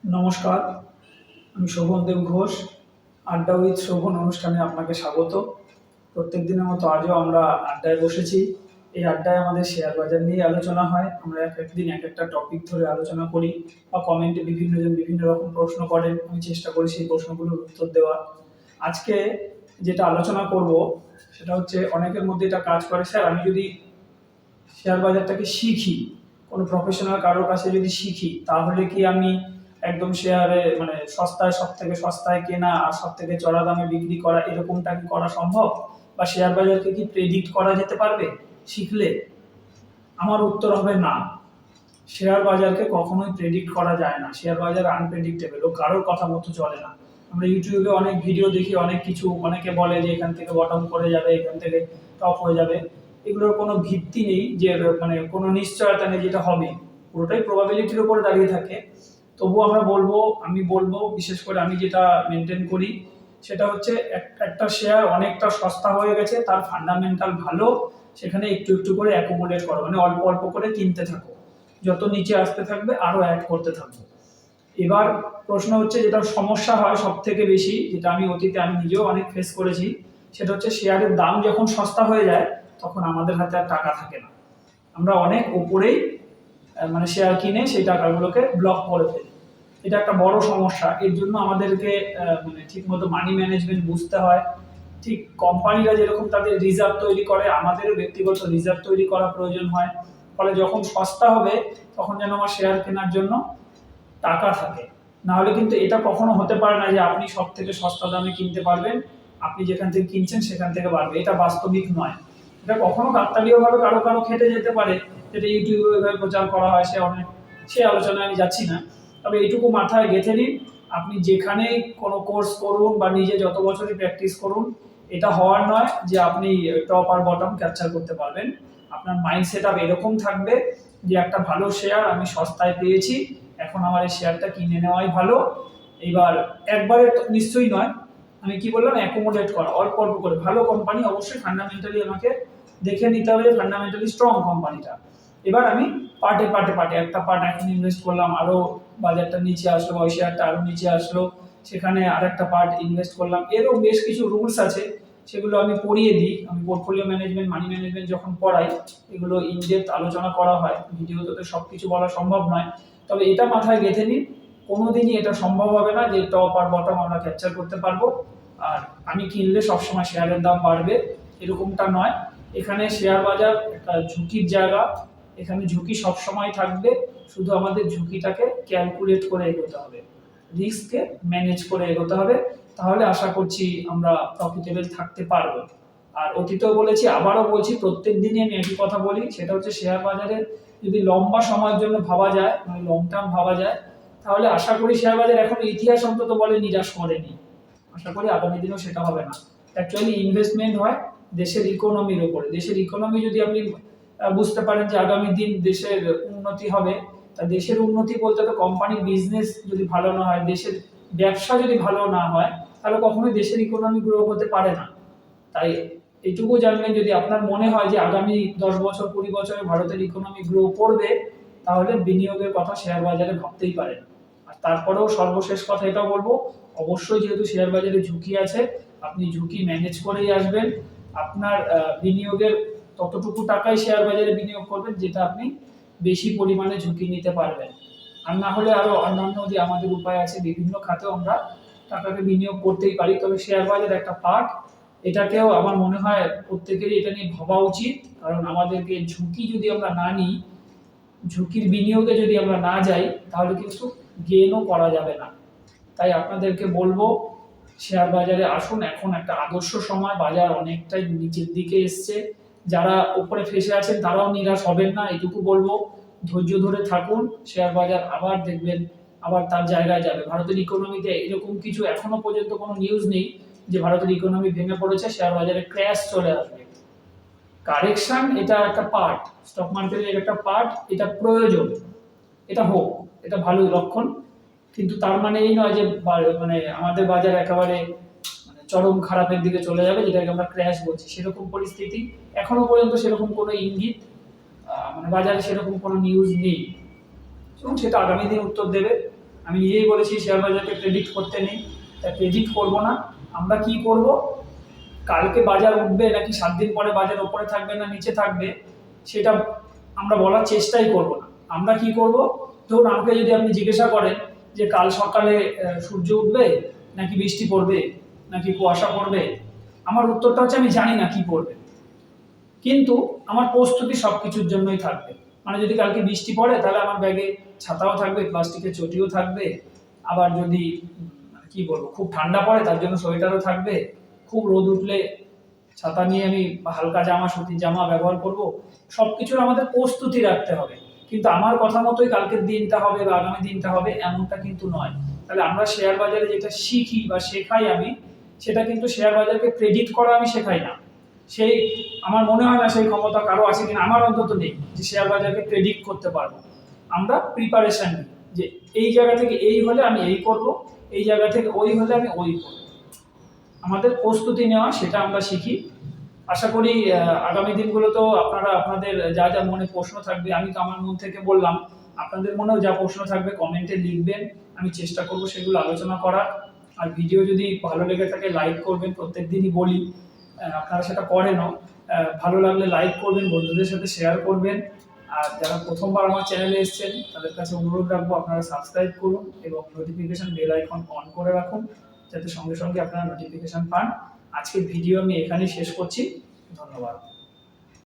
নমস্কার, আমি শোভনদেব ঘোষ। আড্ডা উইথ শোভন অনুষ্ঠানে আপনাকে স্বাগত। প্রত্যেক দিনের মতো আজও আমরা আড্ডায় বসেছি। এই আড্ডায় আমাদের শেয়ার বাজার নিয়ে আলোচনা হয়। আমরা একদিন এক একটা টপিক ধরে আলোচনা করি বা কমেন্টে বিভিন্নজন বিভিন্ন রকম প্রশ্ন করেন। আমি চেষ্টা করি সেই প্রশ্নগুলোর উত্তর দেওয়ার। আজকে যেটা আলোচনা করব সেটা হচ্ছে, অনেকের মধ্যে এটা কাজ করে, স্যার আমি যদি শেয়ার বাজারটাকে শিখি, কোনো প্রফেশনাল কারোর কাছে যদি শিখি, তাহলে কি আমি একদম শেয়ারে মানে সস্তায়, সব থেকে সস্তায় কেনা আর সব থেকে চড়া দামে বিক্রি করা, এরকমটা কি করা সম্ভব? বা শেয়ার বাজারকে কি প্রেডিক্ট করা যেতে পারবে শিখলে? আমার উত্তর হবে না। শেয়ার বাজারকে কখনোই প্রেডিক্ট করা যায় না। শেয়ার বাজার আনপ্রেডিক্টেবল, ও কারোর কথা মতো চলে না। আমরা ইউটিউবে অনেক ভিডিও দেখি, অনেক কিছু, অনেকে বলে যে এখান থেকে বটম করে যাবে, এখান থেকে টপ হয়ে যাবে। এগুলোর কোনো ভিত্তি নেই, যে মানে কোনো নিশ্চয়তা নেই যেটা হবে। পুরোটাই প্রবাবিলিটির উপরে দাঁড়িয়ে থাকে। তবুও আমি বলবো, বিশেষ করে আমি যেটা মেনটেন করি সেটা হচ্ছে, একটা শেয়ার অনেকটা সস্তা হয়ে গেছে, তার ফান্ডামেন্টাল ভালো, সেখানে একটু একটু করে অ্যাকুমুলেট করো, মানে অল্প অল্প করে কিনতে থাকো। যত নিচে আসতে থাকবে আরো অ্যাড করতে থাকবো। এবার প্রশ্ন হচ্ছে, যেটা সমস্যা হয় সব থেকে বেশি, যেটা আমি অতীতে আমি নিজেও অনেক ফেস করেছি, সেটা হচ্ছে শেয়ারের দাম যখন সস্তা হয়ে যায়, তখন আমাদের হাতে আর টাকা থাকে না। আমরা অনেক উপরেই মানে শেয়ার কিনে সেই টাকাগুলোকে ব্লক করে ফেলি। এটা একটা বড় সমস্যা। এর জন্য আমাদেরকে মানে ঠিকমতো মানি ম্যানেজমেন্ট বুঝতে হয়। ঠিক কোম্পানিরা যেরকম তাদের রিজার্ভ তৈরি করে, আমাদেরও ব্যক্তিগত রিজার্ভ তৈরি করা প্রয়োজন হয়। ফলে যখন সস্তা হবে, তখন যেন আমার শেয়ার কেনার জন্য টাকা থাকে। না হলে কিন্তু এটা কখনো হতে পারে না যে আপনি সব থেকে সস্তা দামে কিনতে পারবেন, আপনি যেখান থেকে কিনছেন সেখান থেকে বাড়বে। এটা বাস্তবিক নয়। এটা কখনো কাকতালীয় ভাবে কারো কারো খেতে যেতে পারে, যেটা ইউটিউবে এভাবে প্রচার করা হয়, সে আলোচনায় আমি যাচ্ছি না। তবে এইটুকু মাথায় গেঁথে নিন, আপনি যেখানে কোনো কোর্স করুন বা নিজে যত বছরই প্র্যাকটিস করুন, এটা হওয়ার নয় যে আপনি টপ আর বটম ক্যাপচার করতে পারবেন। আপনার মাইন্ড সেট আপ এরকম থাকবে যে একটা ভালো শেয়ার আমি সস্তায় পেয়েছি, এখন আমার এই শেয়ারটা কিনে নেওয়াই ভালো। এবার একবারে তো নিশ্চয়ই নয়, আমি কি বললাম, অ্যাকোমোডেট করা, অল্প অল্প করে। ভালো কোম্পানি অবশ্যই ফান্ডামেন্টালি আমাকে দেখে নিতে হবে, ফান্ডামেন্টালি স্ট্রং কোম্পানিটা। এবার আমি পার্টে পার্টে পার্টে, একটা পার্ট এখন ইনভেস্ট করলাম, আরো বাজারটা নিচে আসলো, ওই শেয়ারটা আরো নিচে আসলো, সেখানে আর একটা পার্ট ইনভেস্ট করলাম। এরও বেশ কিছু রুলস আছে, সেগুলো আমি পড়িয়ে দিই। আমি পোর্টফোলিও ম্যানেজমেন্ট, মানি ম্যানেজমেন্ট যখন পড়াই, এগুলো ইনডেপথ আলোচনা করা হয়। ভিডিওতে তো সবকিছু বলা সম্ভব নয়। তবে এটা মাথায় গেঁথে নিন, কোনোদিনই এটা সম্ভব হবে না যে টপ আর বটম আমরা ক্যাপচার করতে পারবো। আর আমি কিনলে সবসময় শেয়ারের দাম বাড়বে, এরকমটা নয়। এখানে শেয়ার বাজার একটা ঝুঁকির জায়গা, এখানে ঝুঁকি সবসময় থাকবে। শুধু আমাদের ঝুঁকিটাকে ক্যালকুলেট করে এগোতে হবে, রিস্ককে ম্যানেজ করে এগোতে হবে। তাহলে আশা করছি আমরা প্রফিটেবল থাকতে পারবো। আর অতীতেও বলেছি, আবারও বলছি, প্রত্যেক দিনই আমি একই কথা বলি, সেটা হচ্ছে শেয়ার বাজারে যদি লম্বা সময়ের জন্য ভাবা যায়, মানে লং টার্ম ভাবা যায়, তাহলে আশা করি শেয়ার বাজার এখন ইতিহাস অন্তত বলে নিরাশ করেনি। আশা করি আগামী দিনেও সেটা হবে না। অ্যাকচুয়ালি ইনভেস্টমেন্ট হয় দেশের ইকোনমির উপরে। দেশের ইকোনমি যদি আপনি বুঝতে পারেন যে আগামী দিন দেশের উন্নতি হবে, তা দেশের উন্নতি বলতে তো কোম্পানির বিজনেস যদি ভালো না হয়, দেশের ব্যবসা যদি ভালো না হয়, তাহলে কখনোই দেশের ইকোনমি গ্রো হতে পারে না। তাই এটুকু জানবেন, যদি আপনার মনে হয় যে আগামী 10 বছর 20 বছরে ভারতের ইকোনমি গ্রো করবে, তাহলে বিনিয়োগের কথা শেয়ার বাজারে ভাবতেই পারেন। আর তারপরেও সর্বশেষ কথা এটাও বলবো, অবশ্যই যেহেতু শেয়ার বাজারে ঝুঁকি আছে, আপনি ঝুঁকি ম্যানেজ করেই আসবেন। আপনার বিনিয়োগের ততটুকু টাকাই শেয়ার বাজারে বিনিয়োগ করবেন যেটা আপনি বেশি পরিমাণে ঝুঁকি নিতে পারবেন। আর না হলে আরো অন্যান্য যে আমাদের উপায় আছে, বিভিন্ন খাতেও আমরা টাকাকে বিনিয়োগ করতেই পারি। তবে শেয়ার বাজার একটা পার্ট, এটাকেও আমার মনে হয় প্রত্যেকেরই এটা নিয়ে ভাবা উচিত। কারণ আমাদেরকে ঝুঁকি যদি আমরা না নিই, ঝুঁকির বিনিয়োগে যদি আমরা না যাই, তাহলে কিন্তু গেইনও করা যাবে না। তাই আপনাদেরকে বলবো, শেয়ার বাজারে আসুন। এখন একটা আদর্শ সময়, বাজার অনেকটাই নিচের দিকে এসছে। যারা উপরে ফেসে আছেন তারাও নিরাশ হবেন না, এটুকু বলবো। ধৈর্য ধরে থাকুন, শেয়ার বাজার আবার দেখবেন আবার তার জায়গায় যাবে। ভারতের ইকোনমিতে এরকম কিছু এখনো পর্যন্ত কোনো নিউজ নেই যে ভারতের ইকোনমি ভেঙে পড়েছে, শেয়ার বাজারে ক্র্যাশ চলে আসবে। কারেকশন এটা একটা পার্ট, স্টক মার্কেটের একটা পার্ট, এটা প্রয়োজন, এটা হোক, এটা ভালো লক্ষণ। কিন্তু তার মানে এই নয় যে মানে আমাদের বাজার একেবারে মানে চরম খারাপের দিকে চলে যাবে, যেটাকে আমরা ক্র্যাশ বলছি। সেরকম পরিস্থিতি এখনো পর্যন্ত সেরকম কোনো ইঙ্গিত মানে বাজারে সেরকম কোনো নিউজ নেই, এবং সেটা আগামী দিন উত্তর দেবে। আমি নিজেই বলেছি শেয়ার বাজারকে প্রেডিক্ট করতে নেই, তাই প্রেডিক্ট করব না। আমরা কি করব, কালকে বাজার উঠবে নাকি 7 দিন পরে বাজার ওপরে থাকবে না নিচে থাকবে, সেটা আমরা বলার চেষ্টাই করব না। আমরা কি করব, ধরুন আমাকে যদি আপনি জিজ্ঞাসা করেন যে কাল সকালে সূর্য উঠবে নাকি বৃষ্টি পড়বে নাকি কুয়াশা পড়বে, আমার উত্তরটা হচ্ছে আমি জানি না কি পড়বে, কিন্তু আমার প্রস্তুতি সব কিছুর জন্যই থাকবে। মানে যদি কালকে বৃষ্টি পড়ে তাহলে আমার ব্যাগে ছাতাও থাকবে, প্লাস্টিকের চটিও থাকবে, আবার যদি কি বলবো খুব ঠান্ডা পড়ে তার জন্য সোয়েটারও থাকবে, খুব রোদ উঠলে ছাতা নিয়ে আমি হালকা জামা সুতির জামা ব্যবহার করব। সবকিছুর আমাদের প্রস্তুতি রাখতে হবে, কিন্তু আমার কথা মতোই কালকের দিনটা হবে বা আগামী দিনটা হবে এমনটা কিন্তু নয়। তাহলে আমরা শেয়ার বাজারে যেটা শিখি বা শেখাই আমি, সেটা কিন্তু শেয়ার বাজারকে প্রেডিক্ট করা আমি শেখাই না। সেই আমার মনে হয় না সেই ক্ষমতা কারো আছে কিনা, আমার অন্তত নেই যে শেয়ার বাজারকে প্রেডিক্ট করতে পারবো। আমরা প্রিপারেশন নিই যে এই জায়গা থেকে এই হলে আমি এই করব, এই জায়গা থেকে ওই হলে আমি ওই করব। আমাদের প্রস্তুতি নেওয়া সেটা আমরা শিখি। আশা করি আগামী দিনগুলোতেও আপনারা আপনাদের যা যা মনে প্রশ্ন থাকবে, আমি তো আমার মন থেকে বললাম, আপনাদের মনেও যা প্রশ্ন থাকবে কমেন্টে লিখবেন, আমি চেষ্টা করব সেগুলো আলোচনা করার। আর ভিডিও যদি ভালো লেগে থাকে লাইক করবেন, প্রত্যেকদিনই বলি, আপনারা সেটা করেনও। ভালো লাগলে লাইক করবেন, বন্ধুদের সাথে শেয়ার করবেন। আর যারা প্রথমবার আমার চ্যানেলে এসেছেন তাদের কাছে অনুরোধ রাখবো আপনারা সাবস্ক্রাইব করুন এবং নোটিফিকেশন বেল আইকন অন করে রাখুন, যাতে সঙ্গে সঙ্গে আপনারা নোটিফিকেশন পান। আজকের ভিডিও আমি এখানেই শেষ করছি। ধন্যবাদ।